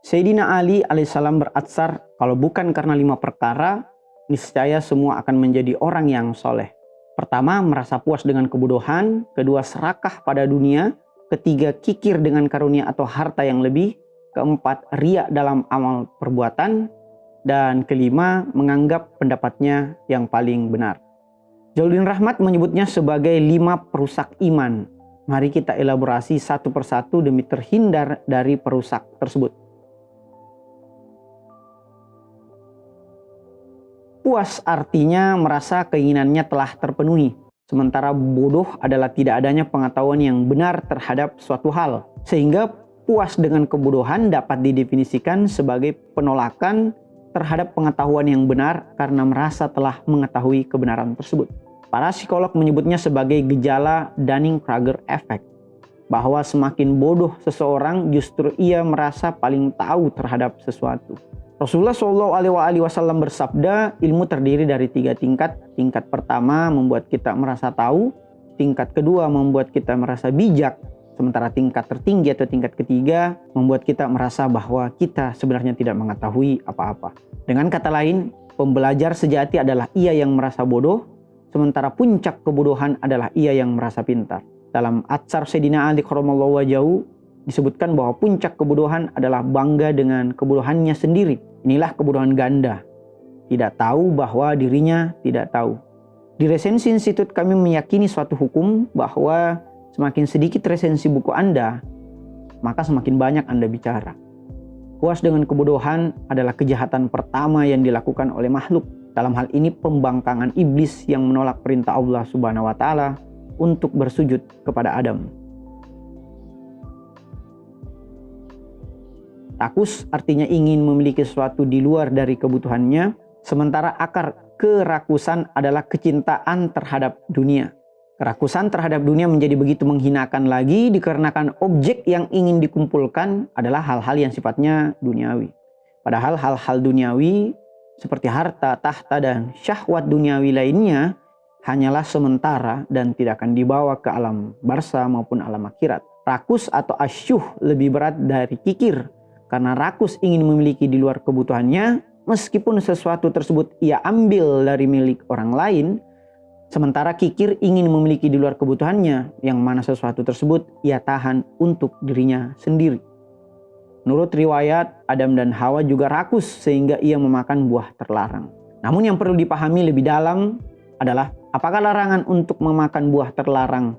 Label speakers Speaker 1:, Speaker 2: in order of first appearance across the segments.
Speaker 1: Sayyidina Ali alaihissalam beratsar, kalau bukan karena 5 perkara, niscaya semua akan menjadi orang yang soleh. Pertama, merasa puas dengan kebodohan. Kedua, serakah pada dunia. Ketiga, kikir dengan karunia atau harta yang lebih. Keempat, riya dalam amal perbuatan. Dan kelima, menganggap pendapatnya yang paling benar. Jalaluddin Rahmat menyebutnya sebagai 5 perusak iman. Mari kita elaborasi satu persatu demi terhindar dari perusak tersebut. Puas artinya merasa keinginannya telah terpenuhi. Sementara bodoh adalah tidak adanya pengetahuan yang benar terhadap suatu hal. Sehingga puas dengan kebodohan dapat didefinisikan sebagai penolakan terhadap pengetahuan yang benar karena merasa telah mengetahui kebenaran tersebut. Para psikolog menyebutnya sebagai gejala Dunning-Kruger effect. Bahwa semakin bodoh seseorang justru ia merasa paling tahu terhadap sesuatu. Rasulullah SAW bersabda, ilmu terdiri dari 3 tingkat. Tingkat pertama membuat kita merasa tahu. Tingkat kedua membuat kita merasa bijak. Sementara tingkat tertinggi atau tingkat ketiga membuat kita merasa bahwa kita sebenarnya tidak mengetahui apa-apa. Dengan kata lain, pembelajar sejati adalah ia yang merasa bodoh. Sementara puncak kebodohan adalah ia yang merasa pintar. Dalam Atsar Sayyidina Ali karramallahu wajhahu disebutkan bahwa puncak kebodohan adalah bangga dengan kebodohannya sendiri. Inilah kebodohan ganda. Tidak tahu bahwa dirinya tidak tahu. Di resensi institut kami meyakini suatu hukum bahwa semakin sedikit resensi buku Anda, maka semakin banyak Anda bicara. Puas dengan kebodohan adalah kejahatan pertama yang dilakukan oleh makhluk. Dalam hal ini pembangkangan iblis yang menolak perintah Allah Subhanahu wa taala untuk bersujud kepada Adam. Rakus artinya ingin memiliki sesuatu di luar dari kebutuhannya, sementara akar kerakusan adalah kecintaan terhadap dunia. Kerakusan terhadap dunia menjadi begitu menghinakan lagi dikarenakan objek yang ingin dikumpulkan adalah hal-hal yang sifatnya duniawi. Padahal hal-hal duniawi seperti harta, tahta, dan syahwat duniawi lainnya hanyalah sementara dan tidak akan dibawa ke alam barzah maupun alam akhirat. Rakus atau asyuh lebih berat dari kikir. Karena rakus ingin memiliki di luar kebutuhannya, meskipun sesuatu tersebut ia ambil dari milik orang lain, sementara kikir ingin memiliki di luar kebutuhannya, yang mana sesuatu tersebut ia tahan untuk dirinya sendiri. Menurut riwayat, Adam dan Hawa juga rakus sehingga ia memakan buah terlarang. Namun yang perlu dipahami lebih dalam adalah apakah larangan untuk memakan buah terlarang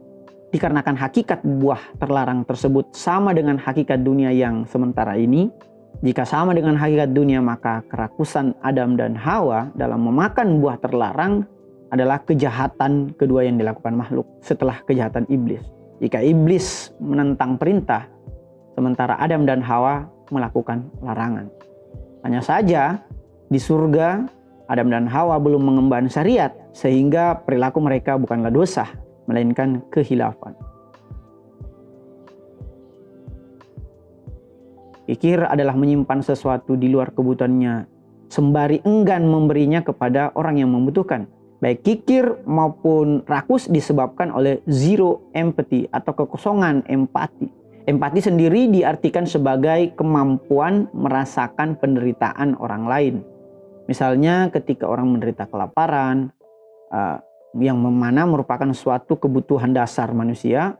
Speaker 1: dikarenakan hakikat buah terlarang tersebut sama dengan hakikat dunia yang sementara ini? Jika sama dengan hakikat dunia, maka kerakusan Adam dan Hawa dalam memakan buah terlarang adalah kejahatan kedua yang dilakukan makhluk setelah kejahatan iblis. Jika iblis menentang perintah, sementara Adam dan Hawa melakukan larangan. Hanya saja di surga Adam dan Hawa belum mengemban syariat, sehingga perilaku mereka bukanlah dosa, melainkan kehilafan. Kikir adalah menyimpan sesuatu di luar kebutuhannya, sembari enggan memberinya kepada orang yang membutuhkan. Baik kikir maupun rakus disebabkan oleh zero empathy atau kekosongan empati. Empati sendiri diartikan sebagai kemampuan merasakan penderitaan orang lain. Misalnya ketika orang menderita kelaparan, yang mana merupakan suatu kebutuhan dasar manusia,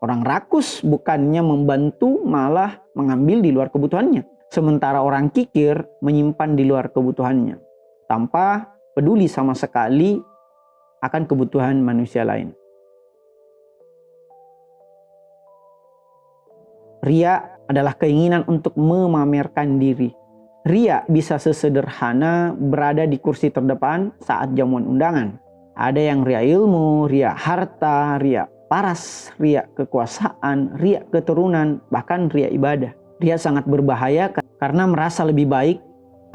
Speaker 1: orang rakus bukannya membantu malah mengambil di luar kebutuhannya. Sementara orang kikir menyimpan di luar kebutuhannya tanpa peduli sama sekali akan kebutuhan manusia lain. Riya adalah keinginan untuk memamerkan diri. Riya bisa sesederhana berada di kursi terdepan saat jamuan undangan. Ada yang riya ilmu, riya harta, riya paras, riya kekuasaan, riya keturunan, bahkan riya ibadah. Riya sangat berbahaya karena merasa lebih baik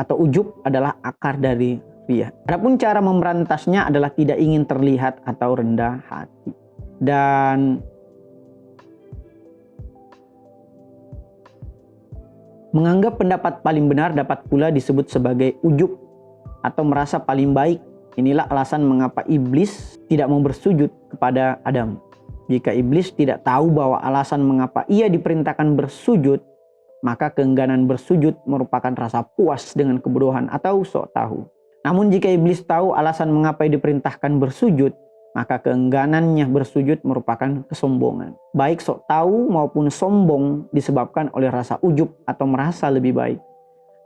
Speaker 1: atau ujub adalah akar dari riya. Adapun cara memberantasnya adalah tidak ingin terlihat atau rendah hati. Dan menganggap pendapat paling benar dapat pula disebut sebagai ujub atau merasa paling baik. Inilah alasan mengapa iblis tidak mau bersujud kepada Adam. Jika iblis tidak tahu bahwa alasan mengapa ia diperintahkan bersujud, maka keengganan bersujud merupakan rasa puas dengan kebodohan atau sok tahu. Namun jika iblis tahu alasan mengapa diperintahkan bersujud, maka keengganannya bersujud merupakan kesombongan. Baik sok tahu maupun sombong disebabkan oleh rasa ujub atau merasa lebih baik.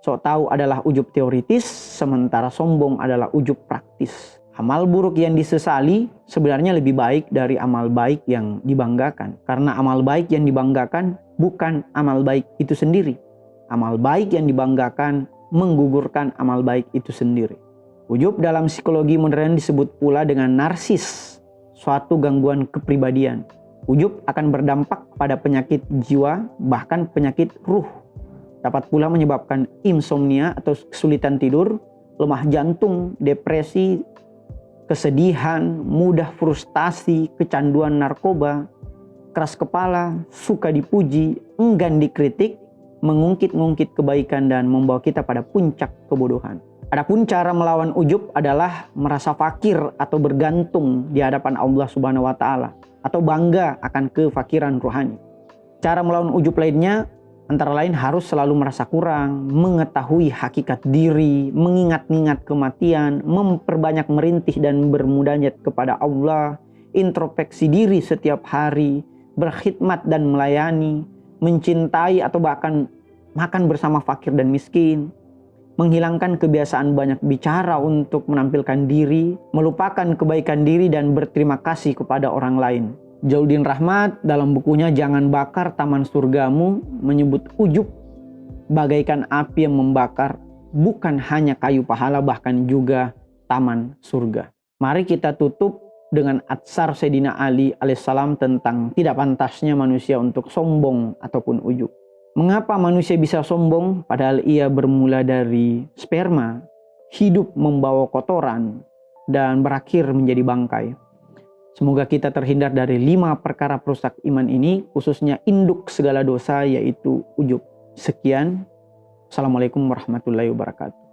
Speaker 1: Sok tahu adalah ujub teoritis, sementara sombong adalah ujub praktis. Amal buruk yang disesali sebenarnya lebih baik dari amal baik yang dibanggakan. Karena amal baik yang dibanggakan bukan amal baik itu sendiri. Amal baik yang dibanggakan menggugurkan amal baik itu sendiri. Ujub dalam psikologi modern disebut pula dengan narsis, suatu gangguan kepribadian. Ujub akan berdampak pada penyakit jiwa, bahkan penyakit ruh. Dapat pula menyebabkan insomnia atau kesulitan tidur, lemah jantung, depresi, kesedihan, mudah frustasi, kecanduan narkoba, keras kepala, suka dipuji, enggan dikritik, mengungkit-ungkit kebaikan dan membawa kita pada puncak kebodohan. Adapun cara melawan ujub adalah merasa fakir atau bergantung di hadapan Allah Subhanahu wa taala atau bangga akan kefakiran rohani. Cara melawan ujub lainnya antara lain harus selalu merasa kurang, mengetahui hakikat diri, mengingat-ingat kematian, memperbanyak merintih dan bermunajat kepada Allah, introspeksi diri setiap hari, berkhidmat dan melayani, mencintai atau bahkan makan bersama fakir dan miskin, menghilangkan kebiasaan banyak bicara untuk menampilkan diri, melupakan kebaikan diri dan berterima kasih kepada orang lain. Jaludin Rahmat dalam bukunya Jangan Bakar Taman Surgamu menyebut ujub bagaikan api yang membakar bukan hanya kayu pahala bahkan juga taman surga. Mari kita tutup dengan atsar Sayyidina Ali alaihissalam tentang tidak pantasnya manusia untuk sombong ataupun ujub. Mengapa manusia bisa sombong padahal ia bermula dari sperma, hidup membawa kotoran dan berakhir menjadi bangkai? Semoga kita terhindar dari 5 perkara perusak iman ini, khususnya induk segala dosa yaitu ujub. Sekian. Assalamualaikum warahmatullahi wabarakatuh.